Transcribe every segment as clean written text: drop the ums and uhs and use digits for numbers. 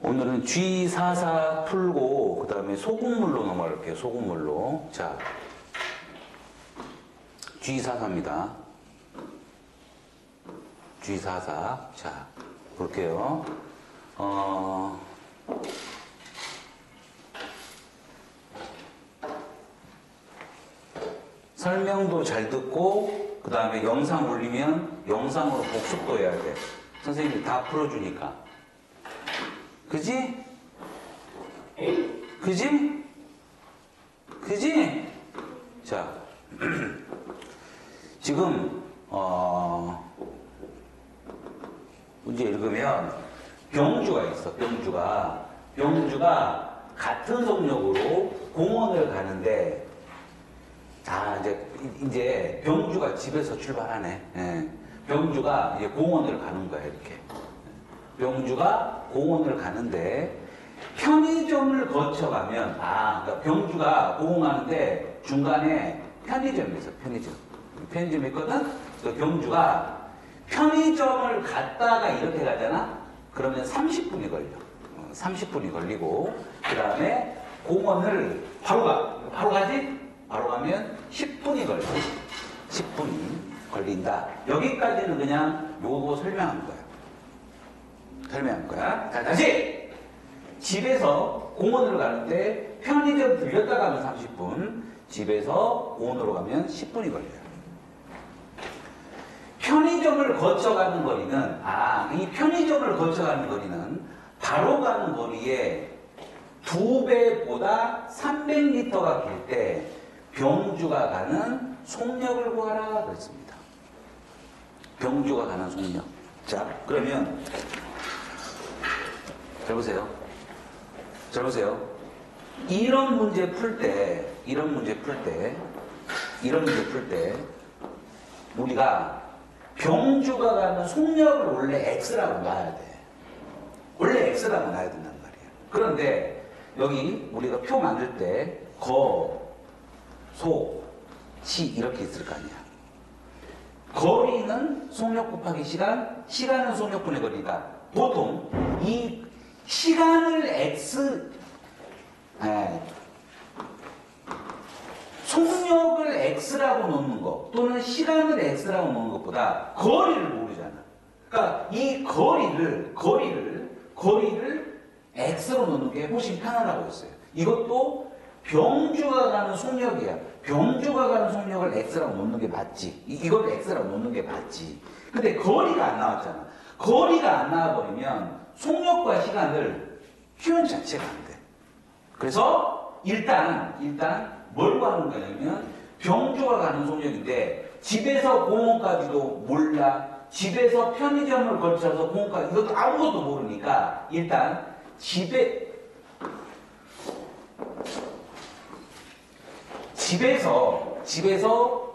오늘은 G44 풀고 그 다음에 소금물로 넘어갈게요. 소금물로. 자, G44입니다. G44. 자, 볼게요. 설명도 잘 듣고 그 다음에 영상 올리면 영상으로 복습도 해야 돼. 선생님이 다 풀어주니까. 그지? 그지? 그지? 자, 지금 문제 읽으면 병주가 있어. 병주가 같은 속력으로 공원을 가는데, 자, 이제 병주가 집에서 출발하네. 예. 병주가 이제 공원을 가는 거야, 이렇게. 병주가 공원을 가는데 편의점을 거쳐가면, 그러니까 병주가 공원 가는데 중간에 편의점이 있어. 편의점이 있거든. 그래서 병주가 편의점을 갔다가 이렇게 가잖아. 그러면 30분이 걸려. 30분이 걸리고, 그 다음에 공원을 바로 가지? 바로 가면 10분이 걸려. 10분이 걸린다. 여기까지는 그냥 요거 설명한 거야. 자, 다시! 집에서 공원으로 가는데 편의점 들렸다 가면 30분, 집에서 공원으로 가면 10분이 걸려요. 편의점을 거쳐가는 거리는, 이 편의점을 거쳐가는 거리는 바로 가는 거리에 2배보다 300m가 길 때 병주가 가는 속력을 구하라 그랬습니다. 병주가 가는 속력. 자, 그러면 잘 보세요. 이런 문제 풀 때 우리가 병주가 가는 속력을 원래 X라고 놔야 돼. 원래 X라고 놔야 된단 말이야. 그런데 여기 우리가 표 만들 때 소, 시 이렇게 있을 거 아니야. 거리는 속력 곱하기 시간, 시간은 속력분의 거리다. 보통 이 시간을 속력을 X라고 놓는 거 또는 시간을 X라고 놓는 것보다 거리를 모르잖아. 그러니까 이 거리를 X로 놓는 게 훨씬 편하다고 했어요. 이것도 병주가 가는 속력이야. 병주가 가는 속력을 X라고 놓는 게 맞지. 이걸 X라고 놓는 게 맞지. 근데 거리가 안 나왔잖아. 거리가 안 나와버리면 속력과 시간을 표현 자체가 안 돼. 그래서 일단 뭘 구하는 거냐면 병주가 가는 속력인데 집에서 공원까지도 몰라. 집에서 편의점을 거쳐서 공원까지 이것도 아무것도 모르니까 일단 집에서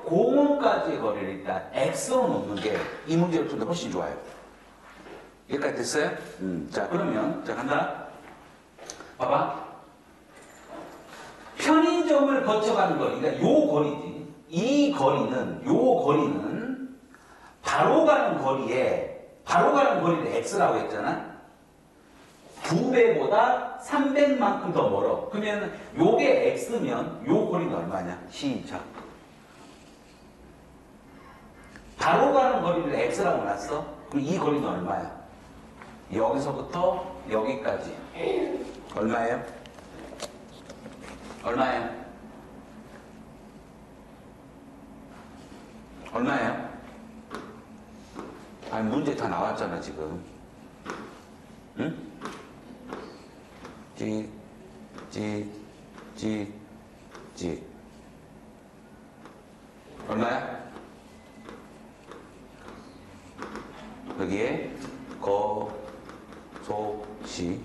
공원까지의 거리를 일단 X로 놓는 게 이 문제를 풀 때 훨씬 좋아요. 여기까지 됐어요? 자, 그러면, 자, 간다. 봐봐. 편의점을 거쳐가는 거리, 그러니까 요 거리지. 요 거리는 바로 가는 거리를 X라고 했잖아? 2배보다 300만큼 더 멀어. 그러면 요게 X면 요 거리는 얼마냐? 시작. 바로 가는 거리를 X라고 놨어? 그럼 이 거리는 얼마야? 여기서부터 여기까지 얼마예요? 아니 문제 다 나왔잖아 지금. 응? 얼마야? 여기에 시.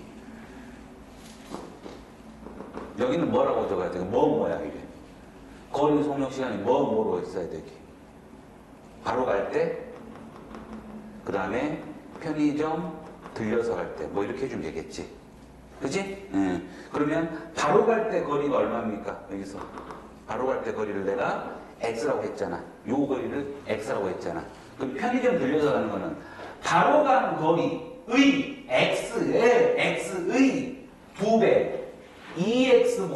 여기는 뭐라고 적어야 돼? 뭐야 이게? 거리 속력 시간이 뭐로 있어야 되기? 바로 갈 때, 그 다음에 편의점 들려서 갈 때, 뭐 이렇게 해주면 되겠지. 그지? 그러면 바로 갈 때 거리가 얼마입니까? 여기서 바로 갈 때 거리를 내가 X라고 했잖아. 요 거리를 X라고 했잖아. 그럼 편의점 들려서 가는 거는 바로 가는 거리의 X의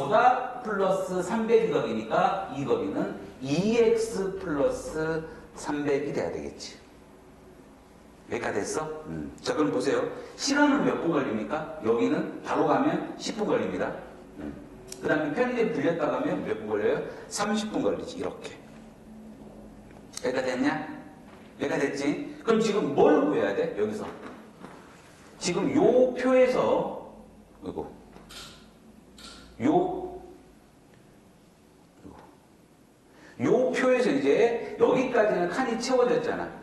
여기보다 플러스 300이 거리니까 이 거리는 2x 플러스 300이 돼야 되겠지. 여기까지 됐어? 자, 그럼 보세요. 시간은 몇 분 걸립니까? 여기는 바로 가면 10분 걸립니다. 그 다음에 편의점 들렸다 가면 몇 분 걸려요? 30분 걸리지. 이렇게. 여기까지 됐냐? 여기까지 됐지? 그럼 지금 뭘 구해야 돼? 여기서. 지금 요 표에서, 요 표에서 이제 여기까지는 칸이 채워졌잖아.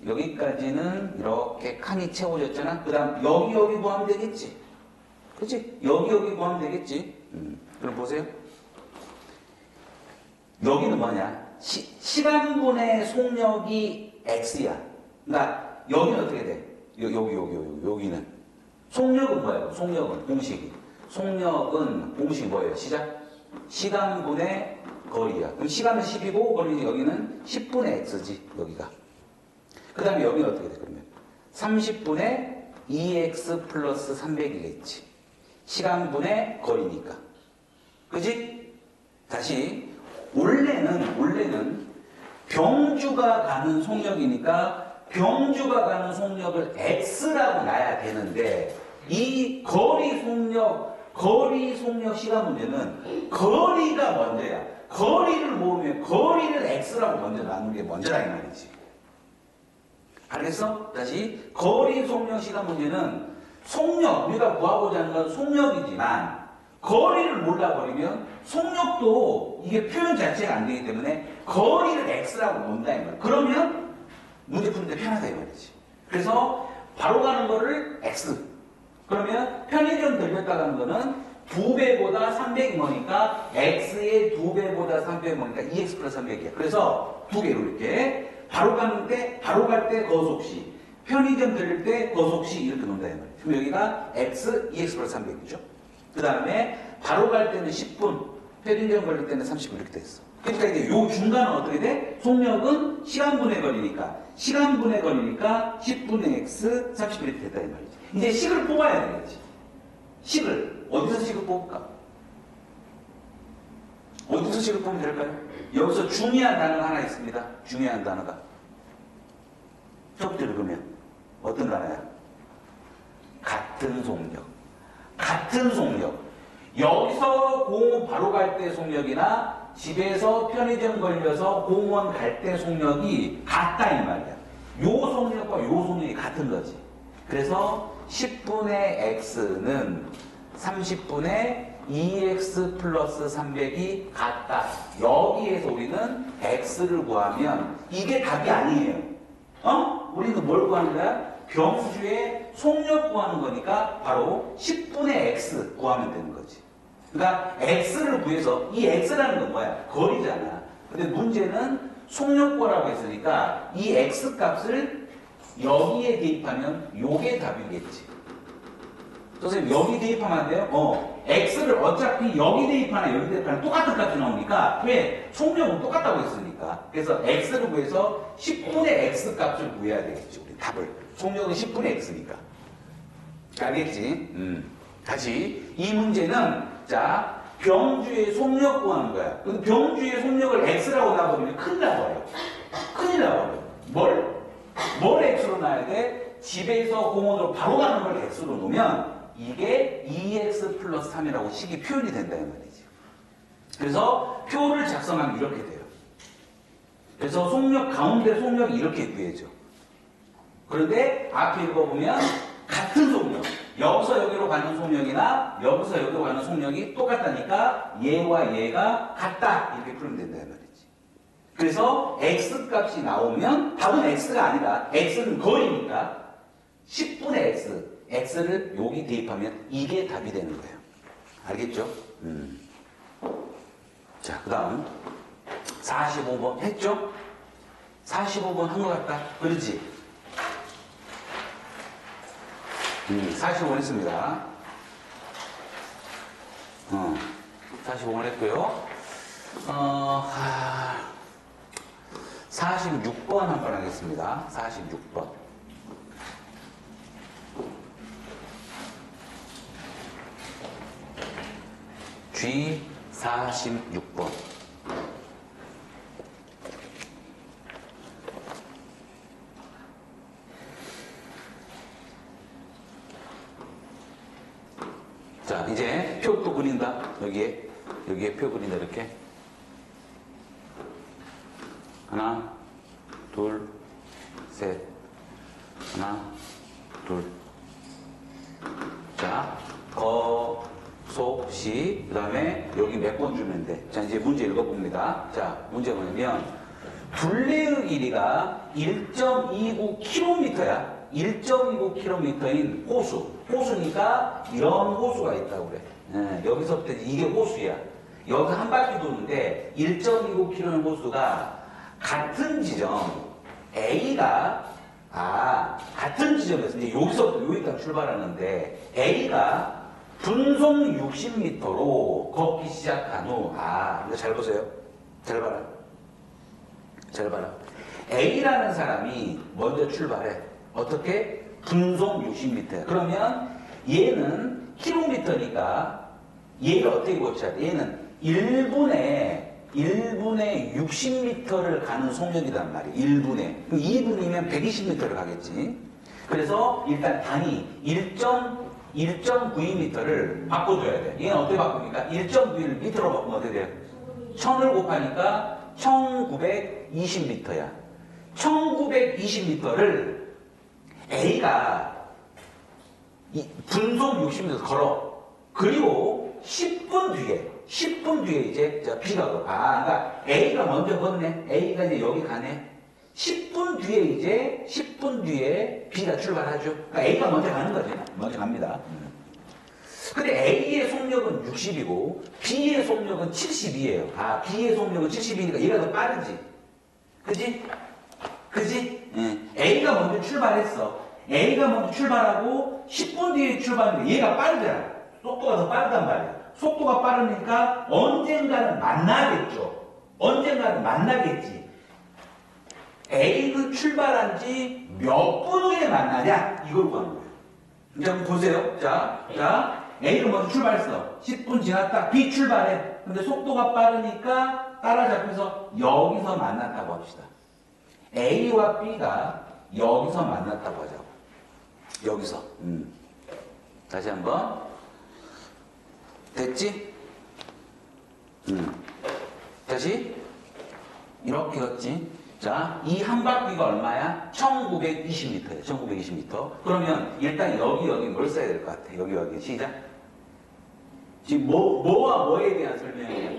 여기까지는 이렇게 칸이 채워졌잖아. 그 다음 여기 구하면 되겠지. 그치? 여기 구하면 되겠지. 그럼 보세요. 여기는 뭐냐? 시간분의 속력이 x야. 그러니까 여기는 어떻게 돼? 여기는. 속력은 뭐예요? 속력은 공식이. 속력은 공식이 뭐예요? 시간분의 거리야. 그럼 시간은 10이고 거리는 여기는 10분의 x지. 여기가. 그 다음에 여기는 어떻게 돼? 그러면 30분의 2x 플러스 300이겠지. 시간분의 거리니까. 그지? 다시 원래는 병주가 가는 속력이니까 병주가 가는 속력을 x라고 놔야 되는데 이 거리 속력 시간 문제는 거리가 먼저야. 거리를 모으면 거리를 x라고 먼저 놔는 게 먼저라 이 말이지. 알겠어? 다시 거리 속력 시간 문제는 속력, 우리가 구하고자 하는 건 속력이지만 거리를 몰라버리면 속력도 이게 표현 자체가 안 되기 때문에 거리를 x라고 놓는다 이 말이야. 그러면 문제 푸는데 편하다 이 말이지. 그래서 바로 가는 거를 x. 그러면 편의점 들렸다 가는 거는 2배보다 300이 뭐니까 x의 2배보다 300이 뭐니까 2x 플러스 300이야. 그래서 두 개로 이렇게 바로 갈 때 거속시, 편의점 들릴 때 거속시 이렇게 놓는다 이 말이야. 그럼 여기가 x, 2x 플러스 300이죠. 그 다음에 바로 갈 때는 10분, 편의점 걸릴 때는 30분 이렇게 됐어. 그러니까 이제 요 중간은 어떻게 돼? 속력은 시간분의 거리니까 10분의 x, 30분 이렇게 됐다 이 말이지. 이제 식을 뽑아야 되겠지. 어디서 식을 뽑을까? 어디서 식을 뽑으면 될까요? 여기서 중요한 단어가 하나 있습니다. 중요한 단어가. 첫 번째로 그러면 어떤 단어야? 같은 속력. 같은 속력. 여기서 공원 바로 갈 때 속력이나 집에서 편의점 걸려서 공원 갈 때 속력이 같다 이 말이야. 요 속력과 요 속력이 같은 거지. 그래서 10분의 x는 30분의 2x 플러스 300이 같다. 여기에서 우리는 x를 구하면 이게 답이 아니에요. 우리는 뭘 구하는 거야? 병주의 속력 구하는 거니까 바로 10분의 x 구하면 되는 거지. 그러니까 x를 구해서 이 x라는 건 뭐야? 거리잖아. 근데 문제는 속력 구하라고 했으니까 이 x 값을 여기에 대입하면 요게 답이겠지. 선생님 여기 대입하면 안 돼요? x를 어차피 여기 대입하나 여기 대입하나 똑같은 값이 나오니까 왜? 속력은 똑같다고 했으니까. 그래서 x를 구해서 10분의 x 값을 구해야 되겠죠. 우리 답을. 속력은 10분의 x니까. 알겠지? 다시 이 문제는 자 병주의 속력 구하는 거야. 근데 병주의 속력을 x라고 놔버리면 큰일 나버려. 큰일 나버려. 뭘 x로 놔야 돼? 집에서 공원으로 바로 가는 걸 x로 놓으면 이게 2x 플러스 3이라고 식이 표현이 된다 이 말이지. 그래서 표를 작성하면 이렇게 돼요. 그래서 속력 가운데 속력이 이렇게 구해져. 그런데 앞에 읽어보면 같은 속력, 여기서 여기로 가는 속력이나 여기서 여기로 가는 속력이 똑같다니까 얘와 얘가 같다 이렇게 풀면 된다 이 말이지. 그래서 x 값이 나오면 답은 x가 아니다. x는 거리니까 10분의 x, x를 여기 대입하면 이게 답이 되는 거예요. 알겠죠? 자, 그 다음 45번 했죠? 45번 한 것 같다. 그렇지? 45번 했습니다. 45번 했고요. 46번 한 번 하겠습니다. 46번. G46번. 자, 이제 표 또 그린다. 여기에 표 그린다, 이렇게. 하나, 둘, 셋. 하나, 둘. 자, 시, 그 다음에 여기 몇 번 주면 돼. 자, 이제 문제 읽어봅니다. 자, 문제 뭐냐면, 둘레의 길이가 1.29km야. 1.29km인 호수. 호수니까 이런 호수가 있다고 그래. 여기서부터 이게 호수야. 여기서 한 바퀴 도는데 1.29km의 호수가 같은 지점 A가 같은 지점에서 이제 여기서부터 여기까지 출발하는데 A가 분속 60m로 걷기 시작한 후 이거 잘 보세요. 잘 봐라. 잘 봐라. A라는 사람이 먼저 출발해. 어떻게? 분속 60m야. 그러면 얘는 킬로미터니까 얘를 어떻게 고쳐야 돼? 얘는 1분에 60m를 가는 속력이란 말이야. 1분에. 그럼 2분이면 120m를 가겠지. 그래서 일단 단위 1.92m를 바꿔줘야 돼. 얘는 어떻게 바꿉니까? 1.9를 밑으로 바꾸면 어떻게 돼요? 1000을 곱하니까 1920m야. 1920m를 A가 분속 60m 걸어. 그리고 10분 뒤에 이제 B가 걸어. 그러니까 A가 먼저 걷네. A가 이제 여기 가네. 10분 뒤에 B가 출발하죠. 그러니까 A가 먼저 가는 거지. 먼저 갑니다. 근데 A의 속력은 60이고 B의 속력은 72예요. B의 속력은 72니까 얘가 더 빠르지. 그지? A가 먼저 출발했어. A가 먼저 출발하고 10분 뒤에 출발하는데 얘가 빠르잖아. 속도가 더 빠르단 말이야. 속도가 빠르니까 언젠가는 만나겠지. A는 출발한 지 몇 분 후에 만나냐? 이걸 구하는 거예요. 자, 한번 보세요. 자, A를 먼저 출발했어. 10분 지났다. B 출발해. 근데 속도가 빠르니까 따라잡혀서 여기서 만났다고 합시다. A와 B가 여기서 만났다고 하자고. 여기서. 다시 한번. 됐지? 다시. 이렇게 걷지. 자, 이 한 바퀴가 얼마야? 1920m야. 1920m. 그러면 일단 여기 뭘 써야 될 것 같아? 여기. 시작. 지금 뭐와 뭐에 대한 설명이야?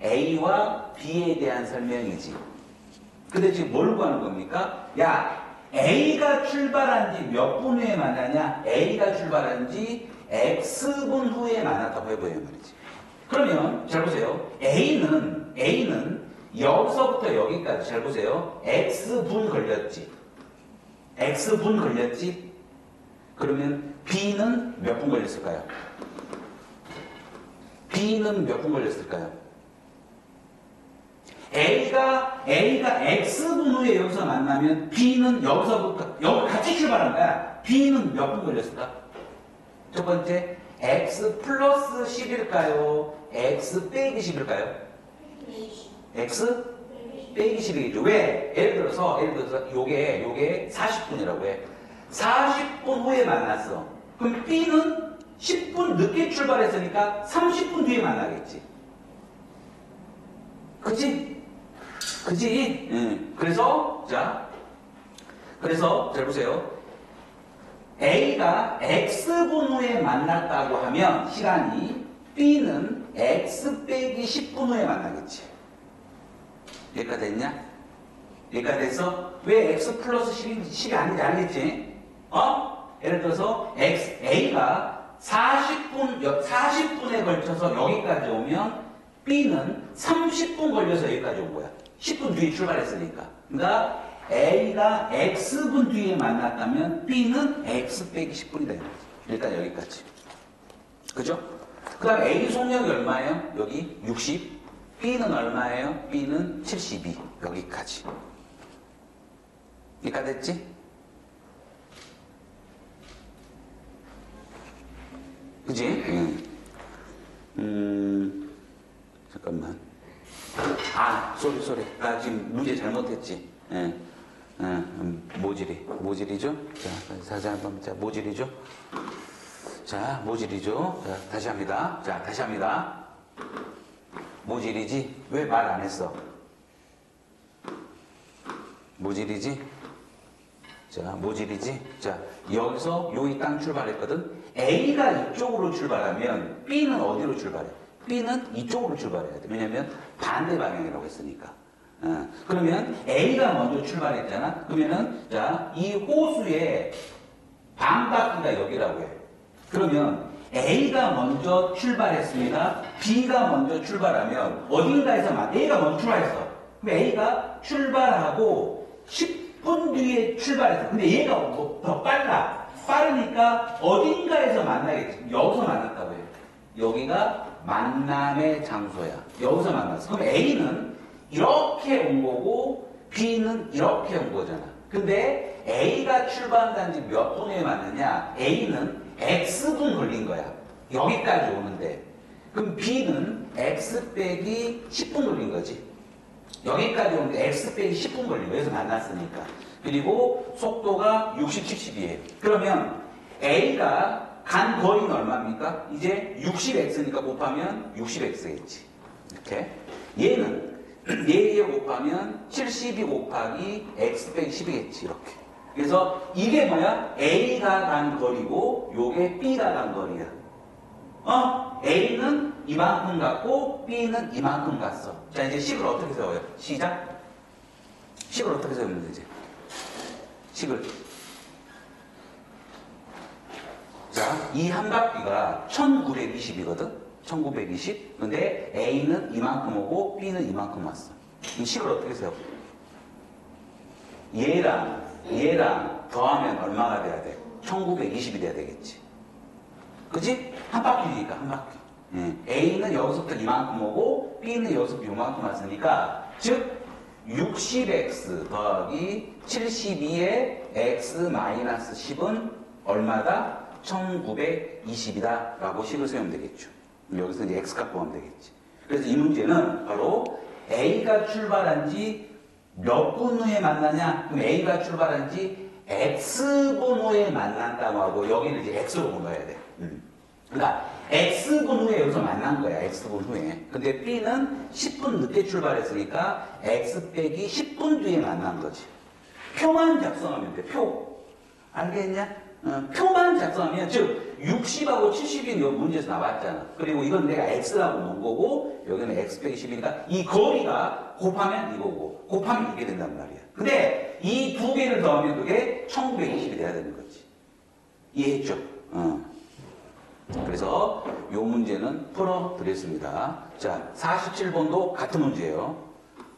A와 B에 대한 설명이지. 근데 지금 뭘 구하는 겁니까? 야, A가 출발한 지 몇 분 후에 만나냐? A가 출발한 지 X분 후에 만났다고 해보여 말이지. 그러면 잘 보세요. A는 여기서부터 여기까지 잘 보세요. X분 걸렸지. 그러면 B는 몇 분 걸렸을까요? A가 X분 후에 여기서 만나면 B는 여기서부터 여기 같이 출발한 거야. B는 몇 분 걸렸을까? 첫 번째, X 플러스 10일까요? X 빼기 10일까요? X 빼기 10이겠죠. 왜? 예를 들어서 요게 40분이라고 해. 40분 후에 만났어. 그럼 B는 10분 늦게 출발했으니까 30분 뒤에 만나겠지. 그지? 그래서 잘 보세요. A가 X분 후에 만났다고 하면 시간이 B는 X 빼기 10분 후에 만나겠지. 여기까지 됐냐? 여기까지 됐어? 왜 X 플러스 10이 아닌지 알겠지? 예를 들어서 A가 40분에 걸쳐서 여기까지 오면 B는 30분 걸려서 여기까지 온 거야. 10분 뒤에 출발했으니까. 그러니까 A가 X분 뒤에 만났다면 B는 X 빼기 10분이 되는 거지. 일단 여기까지. 그죠? 그 다음 A 속력이 얼마예요? 여기 60. B는 얼마예요? B는 72. 여기까지. 여기까지 됐지? 그지? 나 지금 문제 잘못했지. 예. 모질이죠? 자, 다시 한번, 자, 모질이죠? 자, 모질이죠? 자, 다시 합니다. 자, 다시 합니다. 모질이지? 왜 말 안 했어? 모질이지? 자, 모질이지? 자, 여기서 여기 땅 출발했거든? A가 이쪽으로 출발하면 B는 어디로 출발해? B는 이쪽으로 출발해야 돼. 왜냐면 반대 방향이라고 했으니까. 그러면 A가 먼저 출발했잖아? 그러면은, 자, 이 호수의 반바퀴가 여기라고 해. 그러면 A가 먼저 출발했습니다. B가 먼저 출발하면 어딘가에서 A가 먼저 출발했어. 그럼 A가 출발하고 10분 뒤에 출발했어. 근데 얘가 더 빨라. 빠르니까 어딘가에서 만나겠지. 여기서 만났다고 해요. 여기가 만남의 장소야. 여기서 만났어. 그럼 A는 이렇게 온 거고 B는 이렇게 온 거잖아. 근데 A가 출발한 지 몇 분 후에 만났냐? A는 X분 걸린 거야. 여기까지 오는데. 그럼 B는 X 빼기 10분 걸린 거지. 여기까지 오는데 X 빼기 10분 걸린 거야. 여기서 만났으니까. 그리고 속도가 60, 70이에요. 그러면 A가 간 거리는 얼마입니까? 이제 60X니까 곱하면 60X겠지. 이렇게. 얘는 얘에 곱하면 72 곱하기 X 빼기 10이겠지. 이렇게. 그래서 이게 뭐야? A가 간 거리고 요게 B가 간 거리야. A는 이만큼 갔고 B는 이만큼 갔어. 자, 이제 식을 어떻게 세워요? 시작. 식을 어떻게 세우면 되지? 식을. 자, 이 한 바퀴가 1920이거든? 1920. 근데 A는 이만큼 오고 B는 이만큼 왔어. 이 식을 어떻게 세워? 얘랑 더하면 얼마가 돼야 돼? 1920이 돼야 되겠지. 그치? 한 바퀴니까, 한 바퀴. A는 여기서부터 이만큼 오고, B는 여기서부터 이만큼 왔으니까, 즉, 60x 더하기 72의 x 마이너스 10은 얼마다? 1920이다. 라고 식을 세우면 되겠죠. 여기서 이제 x값 구하면 되겠지. 그래서 이 문제는 바로 A가 출발한 지 몇 분 후에 만나냐? 그럼 A가 출발한 지 X분 후에 만난다고 하고, 여기는 이제 X로 넣어야 돼. 그러니까, X분 후에 여기서 만난 거야, X분 후에. 근데 B는 10분 늦게 출발했으니까, X 빼기 10분 뒤에 만난 거지. 표만 작성하면 돼, 표. 알겠냐? 표만 작성하면, 즉, 60하고 70이 요 문제에서 나왔잖아. 그리고 이건 내가 X라고 놓은 거고, 여기는 X 빼기 10이니까, 이 거리가 곱하면 이거고, 곱하면 이게 된단 말이야. 근데, 이 두 개를 더하면 그게 1920이 돼야 되는 거지. 이해했죠? 그래서, 요 문제는 풀어드렸습니다. 자, 47번도 같은 문제예요.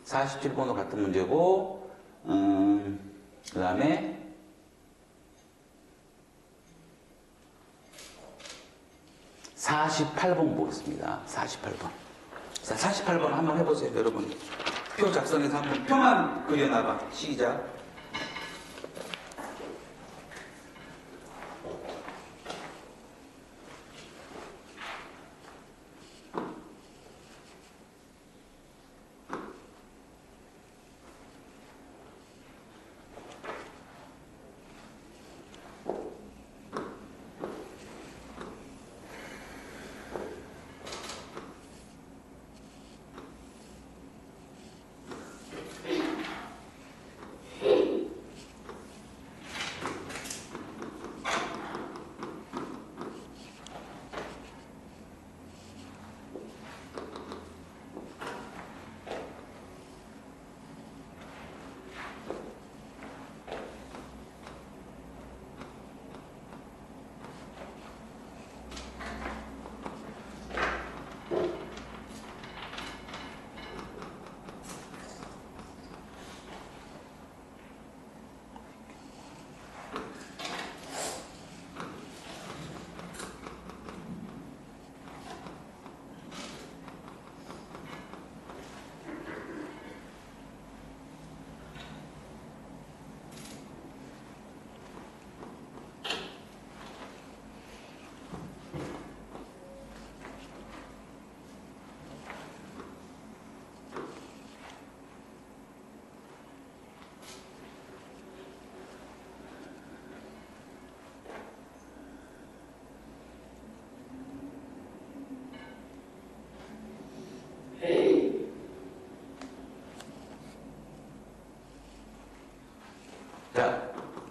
47번도 같은 문제고, 그 다음에, 48번 보겠습니다. 48번. 자, 48번 한번 해보세요, 여러분. 표 작성해서 한번 표만 그려놔봐. 시작.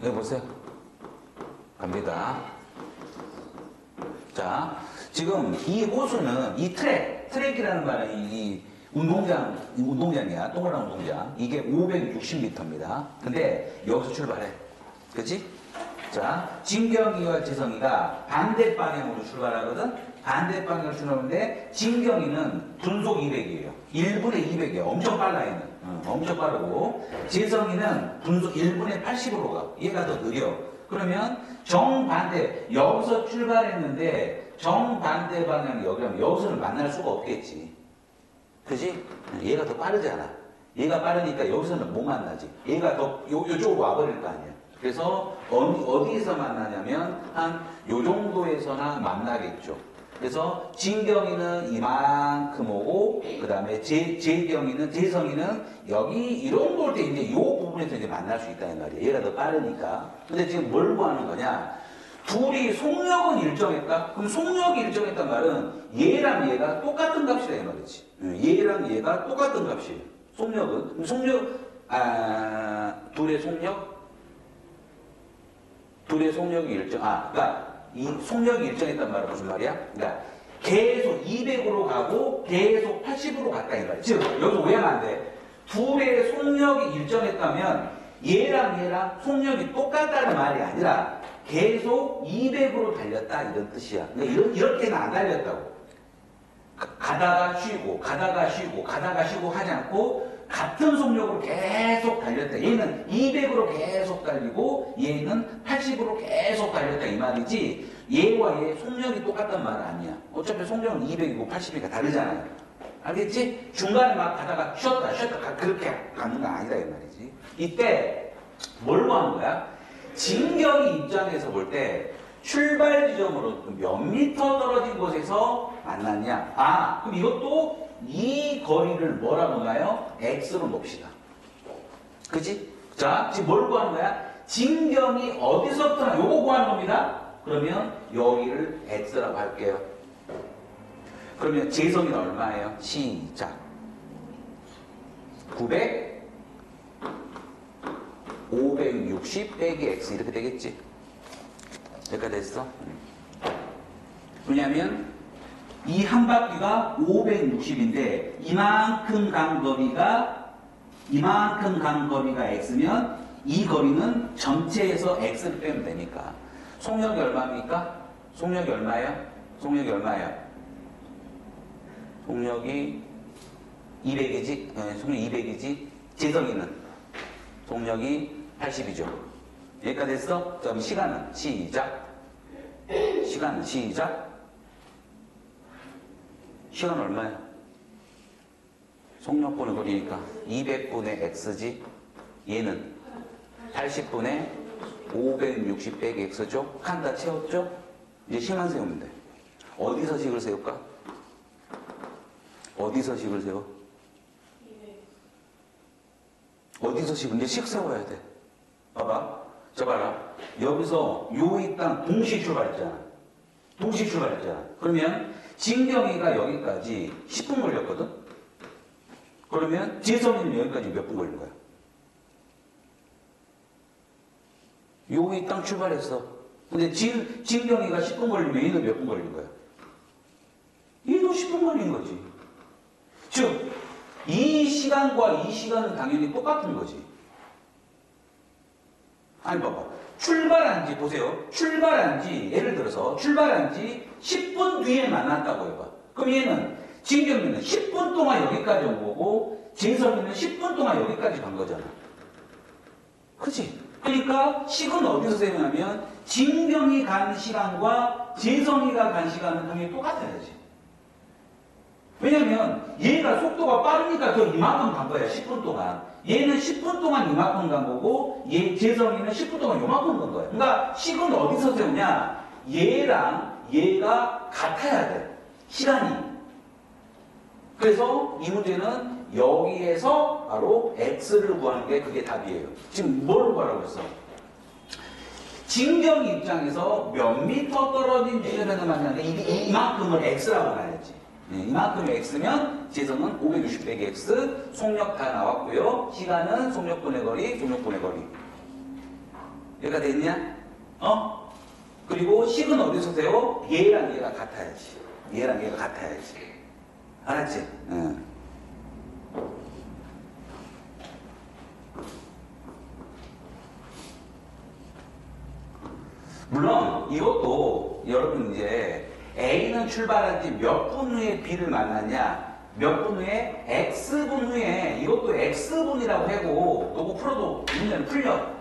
여기 보세요. 갑니다. 자, 지금 이 호수는 이 트랙이라는 말은 이 운동장이야. 동그란 운동장. 이게 560m입니다. 근데 여기서 출발해. 그치? 자, 진경이와 재성이가 반대 방향으로 출발하거든? 반대 방향으로 출발하는데, 진경이는 분속 200이에요. 1분의 200이에요. 엄청 빨라, 얘는. 엄청 빠르고. 재성이는 분속 1분의 80으로 가. 얘가 더 느려. 그러면 정반대, 여기서 출발했는데, 정반대 방향이 여기라면 여기서는 만날 수가 없겠지. 그지? 얘가 더 빠르잖아. 얘가 빠르니까 여기서는 못 만나지. 얘가 더 요쪽으로 와버릴 거 아니야. 그래서 어디에서 만나냐면 한 요 정도에서나 만나겠죠. 그래서 진경이는 이만큼 오고, 그 다음에 재성이는 여기 이런 걸 때 이제 요 부분에서 이제 만날 수 있다는 말이에요. 얘가 더 빠르니까. 근데 지금 뭘 구하는 거냐? 둘이 속력은 일정했다? 그럼 속력이 일정했단 말은 얘랑 얘가 똑같은 값이다 이 말이지. 얘랑 얘가 똑같은 값이에요. 속력은. 둘의 속력이 일정. 그러니까 이 속력이 일정했단 말은 무슨 말이야? 그러니까 계속 200으로 가고 계속 80으로 갔다 이 말이야. 즉 여기서 오해하면 안 돼. 둘의 속력이 일정했다면 얘랑 속력이 똑같다는 말이 아니라 계속 200으로 달렸다 이런 뜻이야. 그러니까 이렇게는 안 달렸다고. 가다가 쉬고 하지 않고 같은 속력으로 계속 달렸다. 얘는 200으로 계속 달리고 얘는 80으로 계속 달렸다 이 말이지, 얘와 얘 속력이 똑같단 말은 아니야. 어차피 속력은 200이고 80이니까 다르잖아요. 알겠지? 중간에 막 가다가 쉬었다 그렇게 가는 건 아니다 이 말이지. 이때 뭘 구하는 거야? 진경이 입장에서 볼 때 출발 지점으로 몇 미터 떨어진 곳에서 만났냐? 그럼 이것도 이 거리를 뭐라고 하나요? x로 봅시다. 그치? 자, 지금 뭘 구하는 거야? 진경이 어디서부터 요거 구하는 겁니다. 그러면 여기를 x라고 할게요. 그러면 재성이는 얼마예요? 시작. 560 빼기 x 이렇게 되겠지? 여기까지 됐어? 왜냐면 이 한 바퀴가 560인데 이만큼 간 거리가 x면 이 거리는 전체에서 x를 빼면 되니까 속력이 얼마입니까? 속력이 얼마예요? 속력이 200이지? 속력이 200이지? 재성이는 속력이 80이죠. 여기까지 됐어? 그럼 시간은 시작. 시간은 얼마야? 속력분의 거리니까 200분의 x지. 얘는 80분의 560 빼기 x죠. 칸 다 채웠죠? 이제 식만 세우면 돼. 어디서 식을 세울까? 어디서 식을 세워? 어디서 식을? 이제 식 세워야 돼. 봐봐. 저 봐라. 여기서 요 땅 동시 출발했잖아. 그러면 진경이가 여기까지 10분 걸렸거든? 그러면 재성이는 여기까지 몇 분 걸린 거야? 요 땅 출발했어. 근데 진경이가 10분 걸리면 얘는 몇 분 걸린 거야? 얘도 10분 걸린 거지. 즉, 이 시간과 이 시간은 당연히 똑같은 거지. 아니 봐봐. 출발한 지 보세요. 예를 들어서 출발한 지 10분 뒤에 만났다고 해봐. 그럼 얘는 진경이는 10분 동안 여기까지 온 거고 재성이는 10분 동안 여기까지 간 거잖아. 그치? 그러니까 식은 어디서 세우냐면 진경이 간 시간과 재성이가 간 시간은 당연히 똑같아야지. 왜냐면 얘가 속도가 빠르니까 더 이만큼 간 거야. 10분 동안. 얘는 10분 동안 이만큼 간 거고 재성이는 10분 동안 요만큼 간 거야. 그러니까 식은 어디서 세우냐? 얘랑 얘가 같아야 돼. 시간이. 그래서 이 문제는 여기에서 바로 x를 구하는 게 그게 답이에요. 지금 뭘 구하라고 했어? 진경 입장에서 몇 미터 떨어진 지점에서 만나는데 이만큼을 x라고 놔야지. 이만큼이 x면 재성은 560 빼기 x, 속력 다 나왔고요. 시간은 속력분의 거리. 얘가 됐냐? 그리고 식은 어디서 세워? 얘랑 얘가 같아야지. 얘랑 얘가 같아야지. 알았지? 응. 물론 이것도 여러분 이제 A는 출발한 지 몇 분 후에 B를 만났냐? 몇 분 후에? X분 후에. 이것도 X분이라고 하고 너고 풀어도 문제는 풀려.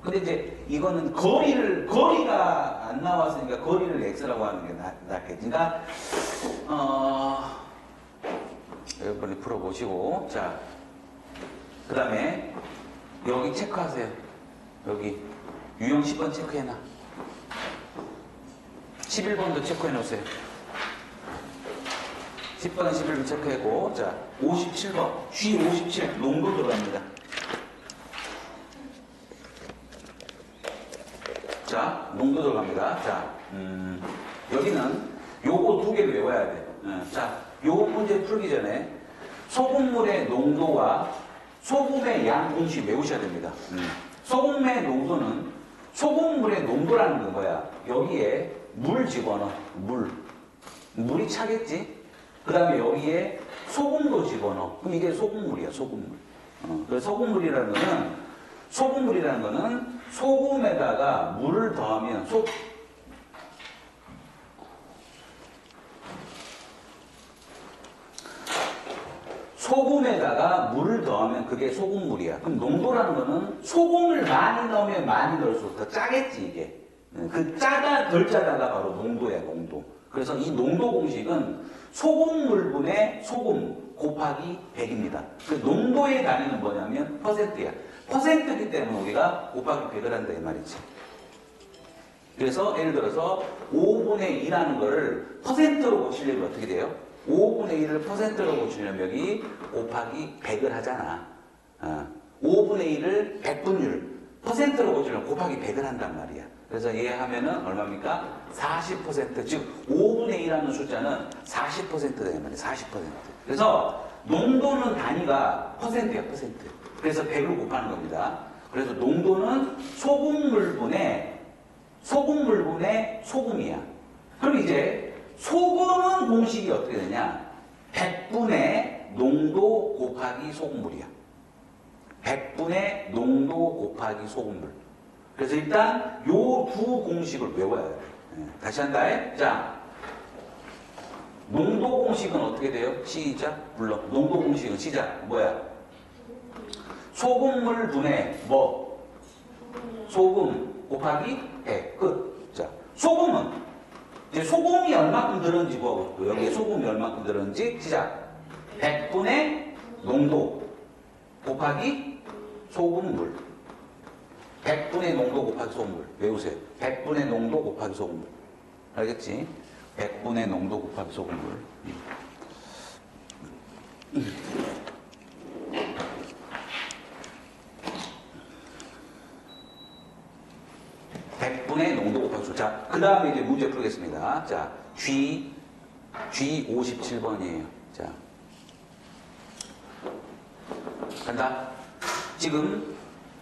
근데 이제 이거는 거리가 안 나왔으니까 거리를 X라고 하는 게 낫겠지. 그러니까 여러분이 풀어보시고, 자, 그 다음에 여기 체크하세요. 여기 유형 10번 체크해놔. 11번도 체크해놓으세요. 10번, 11번 체크하고, 자, 57번, G57 농도 들어갑니다. 자, 농도 들어갑니다. 자, 여기는 요거 두 개를 외워야 돼. 자, 요 문제 풀기 전에 소금물의 농도와 소금의 양 공식 외우셔야 됩니다. 소금의 농도는 소금물의 농도라는 건 뭐야? 여기에 물 집어넣어. 물이 차겠지? 그 다음에 여기에 소금도 집어넣어. 그럼 이게 소금물이야, 소금물. 그래서 소금물이라는 거는 소금에다가 물을 더하면 소금에다가 물을 더하면 그게 소금물이야. 그럼 농도라는 거는 소금을 많이 넣으면 많이 넣을수록 더 짜겠지, 이게. 그 덜 짜다가 바로 농도야, 농도. 그래서 이 농도 공식은 소금물분의 소금 곱하기 100입니다. 그 농도의 단위는 뭐냐면 퍼센트야. 퍼센트이기 때문에 우리가 곱하기 100을 한다, 이 말이지. 그래서 예를 들어서 5분의 2라는 거를 퍼센트로 고치려면 어떻게 돼요? 5분의 1을 퍼센트로 고치려면 여기 곱하기 100을 하잖아. 5분의 1을 100분율 퍼센트로 고치려면 곱하기 100을 한단 말이야. 그래서 얘 하면은 얼마입니까? 40%. 즉 5분의 1이라는 숫자는 40%다 이 말이야. 40%. 그래서 농도는 단위가 퍼센트야, 퍼센트. 그래서 100을 곱하는 겁니다. 그래서 농도는 소금물분의 소금이야. 그럼 이제 소금은 공식이 어떻게 되냐? 100분의 농도 곱하기 소금물이야. 100분의 농도 곱하기 소금물. 그래서 일단 요 두 공식을 외워야 돼. 다시 한다. 자, 농도 공식은 어떻게 돼요? 시작. 물론 농도 공식은 시작. 뭐야? 소금물 분의 뭐? 소금 곱하기 100. 끝. 자, 소금은 이제 소금이 얼마큼 들었는지 보고 여기에 소금이 얼마큼 들었는지 시작. 100분의 농도 곱하기 소금물. 100분의 농도 곱하기 소금물. 외우세요. 100분의 농도 곱하기 소금물. 알겠지? 100분의 농도 곱하기 소금물. 100분의 농도 곱하기 소금물. 자, 그 다음에 이제 문제 풀겠습니다. 자, G57번이에요. 자, 간다. 지금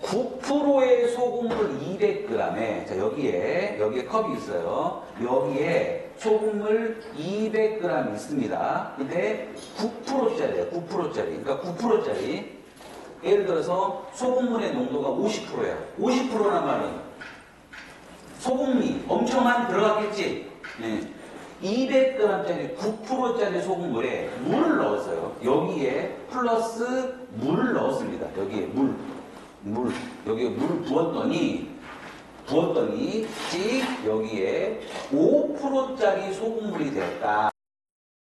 9%의 소금물 200g에, 자, 여기에 컵이 있어요. 여기에 소금물 200g 있습니다. 근데 9%짜리야, 9%짜리. 그러니까 9%짜리. 예를 들어서 소금물의 농도가 50%야. 50%란 말은 소금이 엄청 많이 들어갔겠지? 네. 200g짜리 9%짜리 소금물에 물을 넣었어요. 여기에 플러스 물을 넣었습니다. 여기에 여기에 물을 부었더니 찍 여기에 5%짜리 소금물이 되었다.